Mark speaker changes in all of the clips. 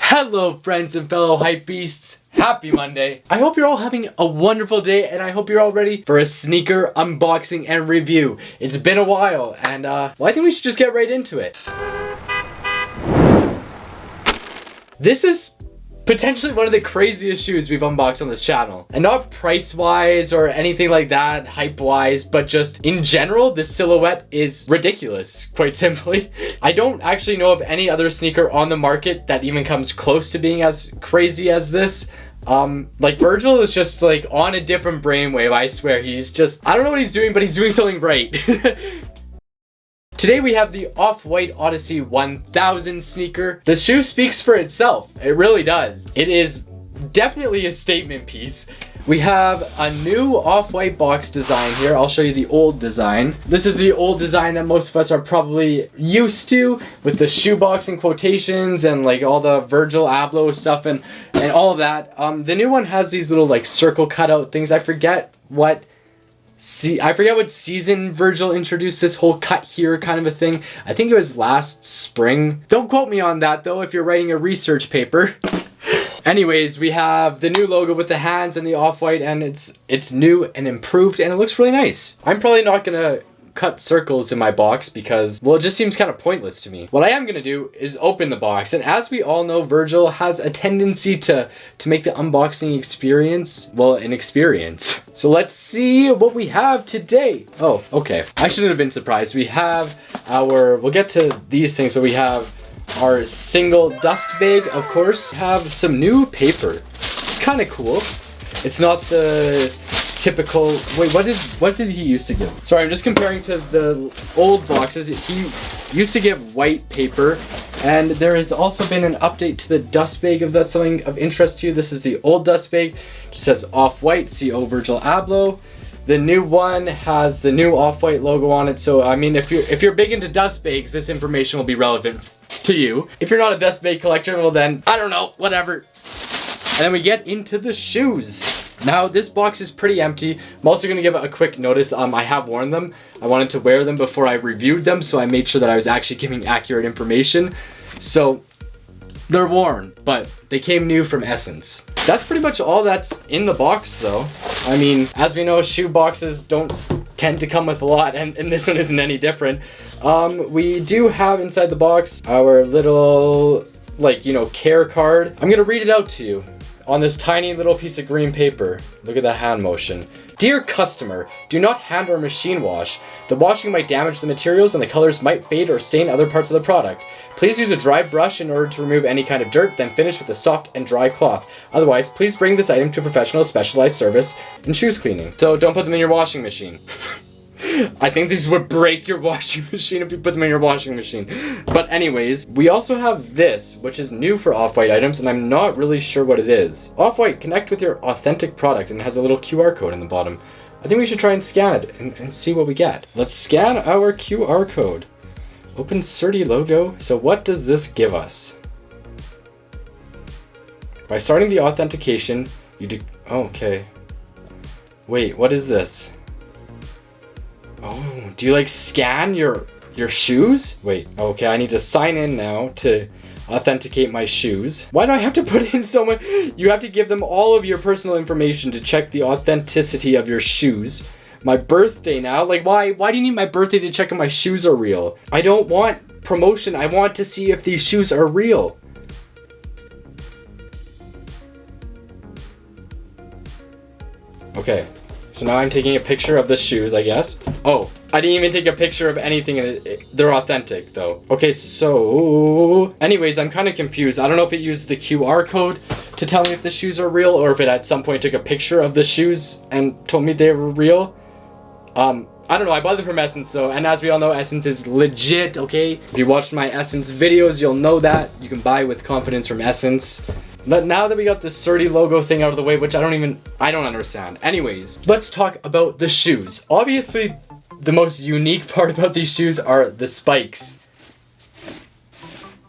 Speaker 1: Hello friends and fellow hype beasts, happy Monday. I hope you're all having a wonderful day and I hope you're all ready for a sneaker unboxing and review. It's been a while and well, I think we should just get right into it. This is potentially one of the craziest shoes we've unboxed on this channel. And not price-wise or anything like that, hype-wise, but just in general, the silhouette is ridiculous, quite simply. I don't actually know of any other sneaker on the market that even comes close to being as crazy as this. Like Virgil is just like on a different brainwave, I swear. He's just, I don't know what he's doing, but he's doing something right. Today we have the Off-White ODSY-1000 sneaker. The shoe speaks for itself. It really does. It is definitely a statement piece. We have a new Off-White box design here. I'll show you the old design. This is the old design that most of us are probably used to, with the shoebox in quotations and like all the Virgil Abloh stuff and all of that. The new one has these little like circle cutout things. I forget what season Virgil introduced this whole cut here kind of a thing. I think it was last spring. Don't quote me on that though if you're writing a research paper. Anyways, we have the new logo with the hands and the off-white, and it's new and improved and it looks really nice. I'm probably not gonna cut circles in my box because, well, it just seems kind of pointless to me. What I am gonna do is open the box, and as we all know, Virgil has a tendency to make the unboxing experience, well, an experience. So let's see what we have today. Oh, okay. I shouldn't have been surprised. We have we'll get to these things, but we have our single dust bag, of course. We have some new paper. It's kind of cool. It's not the typical, wait, what did he used to give? Sorry, I'm just comparing to the old boxes. He used to give white paper, and there has also been an update to the dust bag if that's something of interest to you. This is the old dust bag. It says Off-White, CO Virgil Abloh. The new one has the new Off-White logo on it, so I mean, if you're big into dust bags, this information will be relevant to you. If you're not a dust bag collector, well then, I don't know, whatever. And then we get into the shoes. Now this box is pretty empty. I'm also gonna give a quick notice. I have worn them. I wanted to wear them before I reviewed them, so I made sure that I was actually giving accurate information. So they're worn, but they came new from Essence. That's pretty much all that's in the box though. I mean, as we know, shoe boxes don't tend to come with a lot, and this one isn't any different. We do have inside the box our little, like, you know, care card. I'm gonna read it out to you on this tiny little piece of green paper. Look at that hand motion. Dear customer, do not hand or machine wash. The washing might damage the materials and the colors might fade or stain other parts of the product. Please use a dry brush in order to remove any kind of dirt, then finish with a soft and dry cloth. Otherwise, please bring this item to a professional specialized service in shoes cleaning. So don't put them in your washing machine. I think these would break your washing machine if you put them in your washing machine. But anyways, we also have this, which is new for Off-White items, and I'm not really sure what it is. Off-White, connect with your authentic product, and it has a little QR code in the bottom. I think we should try and scan it and see what we get. Let's scan our QR code. Open CertiFy logo. So what does this give us? By starting the authentication, you do, oh, okay. Wait, what is this? Oh, do you like scan your shoes? Wait, okay, I need to sign in now to authenticate my shoes. Why do I have to put in so much? You have to give them all of your personal information to check the authenticity of your shoes. My birthday now, like why do you need my birthday to check if my shoes are real? I don't want promotion, I want to see if these shoes are real. Okay. So now I'm taking a picture of the shoes, I guess. Oh, I didn't even take a picture of anything. They're authentic though. Okay, so anyways, I'm kind of confused. I don't know if it used the QR code to tell me if the shoes are real or if it at some point took a picture of the shoes and told me they were real. I don't know, I bought them from Essence though, and as we all know, Essence is legit, okay? If you watched my Essence videos, you'll know that. You can buy with confidence from Essence. But now that we got the CertiFy logo thing out of the way, which I don't understand. Anyways, let's talk about the shoes. Obviously, the most unique part about these shoes are the spikes.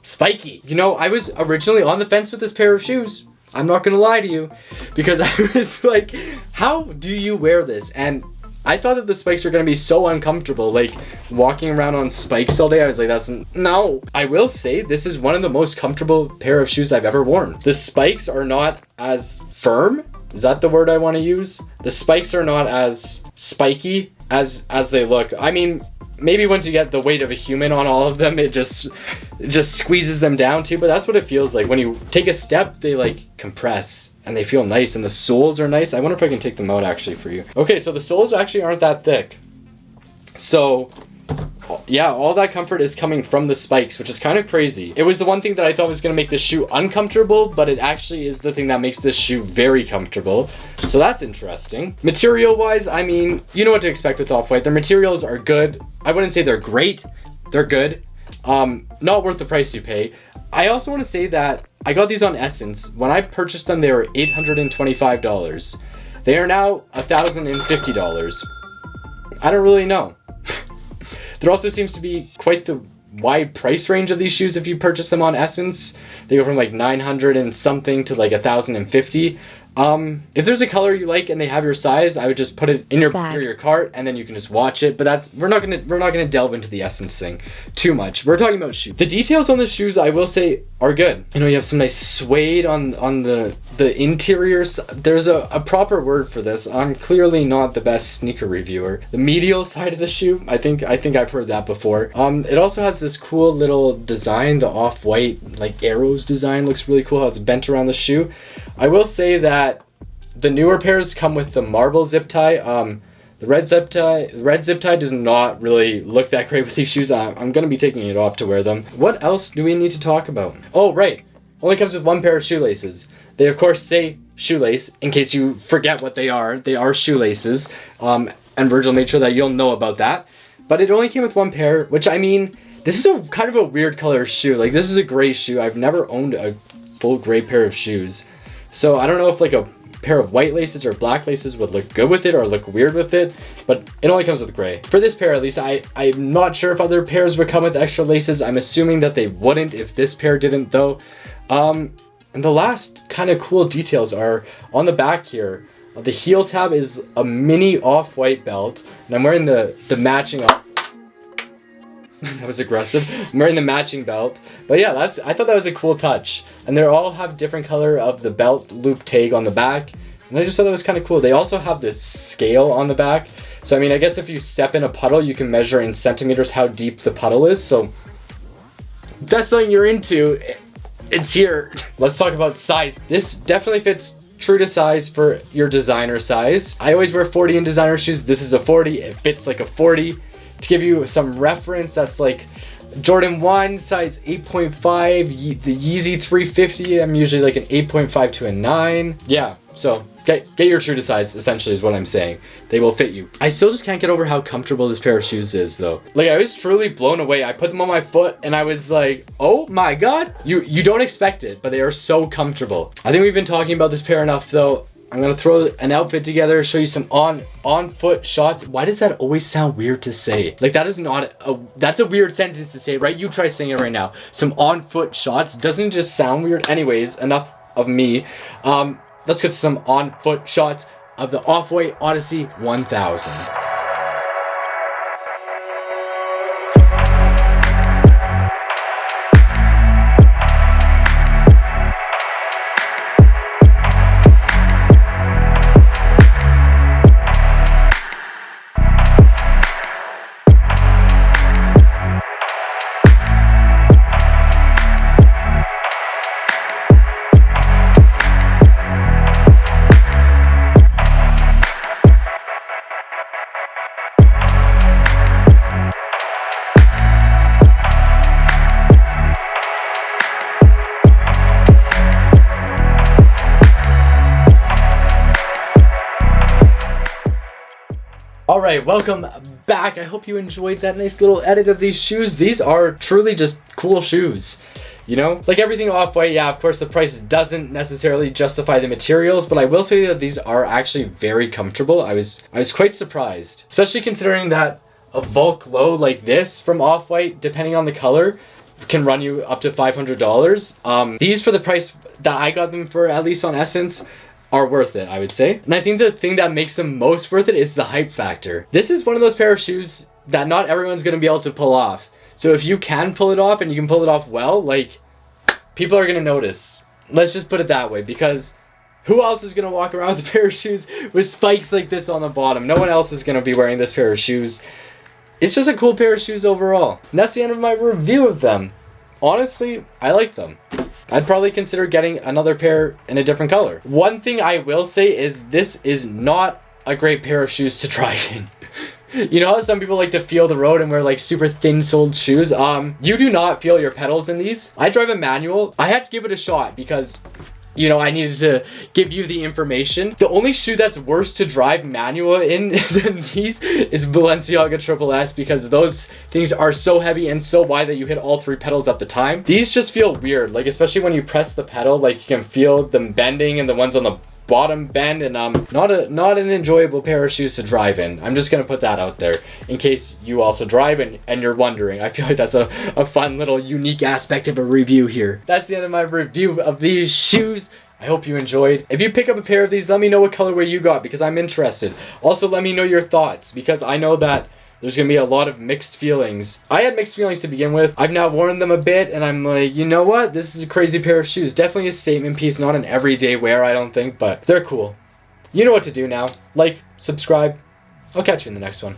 Speaker 1: Spiky. You know, I was originally on the fence with this pair of shoes. I'm not gonna lie to you, because I was like, how do you wear this? And I thought that the spikes were gonna be so uncomfortable, like walking around on spikes all day. I was like, no. I will say this is one of the most comfortable pair of shoes I've ever worn. The spikes are not as firm. Is that the word I want to use? The spikes are not as spiky as they look. I mean, maybe once you get the weight of a human on all of them, it just squeezes them down too, but that's what it feels like. When you take a step, they like compress and they feel nice, and the soles are nice. I wonder if I can take them out actually for you. Okay, so the soles actually aren't that thick. So yeah, all that comfort is coming from the spikes, which is kind of crazy. It was the one thing that I thought was going to make this shoe uncomfortable, but it actually is the thing that makes this shoe very comfortable. So that's interesting. Material wise, I mean, you know what to expect with Off-White. Their materials are good. I wouldn't say they're great. They're good. Not worth the price you pay. I also want to say that I got these on Essence. When I purchased them, they were $825. They are now $1,050. I don't really know. There also seems to be quite the wide price range of these shoes if you purchase them on Essence. They go from like 900 and something to like 1,050. If there's a color you like and they have your size, I would just put it in your bag or your cart, and then you can just watch it. But we're not gonna delve into the Essence thing too much. We're talking about shoes. The details on the shoes, I will say, are good. You know, you have some nice suede on the interiors. There's a proper word for this. I'm clearly not the best sneaker reviewer. The medial side of the shoe, I think I've heard that before. It also has this cool little design. The Off-White like arrows design looks really cool, how it's bent around the shoe. I will say that the newer pairs come with the marble zip tie. The red zip tie does not really look that great with these shoes. I'm gonna be taking it off to wear them. What else do we need to talk about? Oh, right. Only comes with one pair of shoelaces. They of course say shoelace, in case you forget what they are. They are shoelaces. And Virgil made sure that you'll know about that. But it only came with one pair, which, I mean, this is a kind of a weird color shoe. Like, this is a gray shoe. I've never owned a full gray pair of shoes. So I don't know if like a pair of white laces or black laces would look good with it or look weird with it, but it only comes with gray. For this pair at least, I'm not sure if other pairs would come with extra laces. I'm assuming that they wouldn't if this pair didn't though. And the last kind of cool details are on the back here. The heel tab is a mini Off-White belt, and I'm wearing the matching that was aggressive. I'm wearing the matching belt. But yeah, I thought that was a cool touch. And they all have different color of the belt loop tag on the back. And I just thought that was kind of cool. They also have this scale on the back. So I mean, I guess if you step in a puddle, you can measure in centimeters how deep the puddle is. So if that's something you're into, it's here. Let's talk about size. This definitely fits true to size for your designer size. I always wear 40 in designer shoes. This is a 40. It fits like a 40. To give you some reference, that's like Jordan 1, size 8.5, the Yeezy 350, I'm usually like an 8.5 to a 9. Yeah, so get your true to size, essentially is what I'm saying. They will fit you. I still just can't get over how comfortable this pair of shoes is though. Like, I was truly blown away. I put them on my foot and I was like, oh my God. You don't expect it, but they are so comfortable. I think we've been talking about this pair enough though. I'm gonna throw an outfit together, show you some on foot shots. Why does that always sound weird to say? Like, that is not that's a weird sentence to say, right? You try saying it right now. Some on foot shots doesn't just sound weird. Anyways, enough of me. Let's get to some on foot shots of the Off-White Odyssey 1000. Alright, welcome back. I hope you enjoyed that nice little edit of these shoes. These are truly just cool shoes. You know, like everything Off-White, yeah, of course the price doesn't necessarily justify the materials, but I will say that these are actually very comfortable. I was quite surprised, especially considering that a Volk low like this from Off-White, depending on the color, can run you up to $500. These, for the price that I got them for, at least on Essence, are worth it, I would say. And I think the thing that makes them most worth it is the hype factor. This is one of those pair of shoes that not everyone's gonna be able to pull off. So if you can pull it off and you can pull it off well, like, people are gonna notice. Let's just put it that way, because who else is gonna walk around with a pair of shoes with spikes like this on the bottom? No one else is gonna be wearing this pair of shoes. It's just a cool pair of shoes overall. And that's the end of my review of them. Honestly, I like them. I'd probably consider getting another pair in a different color. One thing I will say is this is not a great pair of shoes to drive in. You know how some people like to feel the road and wear like super thin-soled shoes? You do not feel your pedals in these. I drive a manual. I had to give it a shot because, you know, I needed to give you the information. The only shoe that's worse to drive manual in than these is Balenciaga Triple S, because those things are so heavy and so wide that you hit all 3 pedals at the time. These just feel weird, like especially when you press the pedal, like you can feel them bending, and the ones on the bottom bend, and not an enjoyable pair of shoes to drive in. I'm just gonna put that out there in case you also drive and you're wondering. I feel like that's a fun little unique aspect of a review here. That's the end of my review of these shoes. I hope you enjoyed. If you pick up a pair of these, let me know what colorway you got, because I'm interested. Also, let me know your thoughts, because I know that there's gonna be a lot of mixed feelings. I had mixed feelings to begin with. I've now worn them a bit, and I'm like, you know what? This is a crazy pair of shoes. Definitely a statement piece, not an everyday wear, I don't think, but they're cool. You know what to do now. Like, subscribe. I'll catch you in the next one.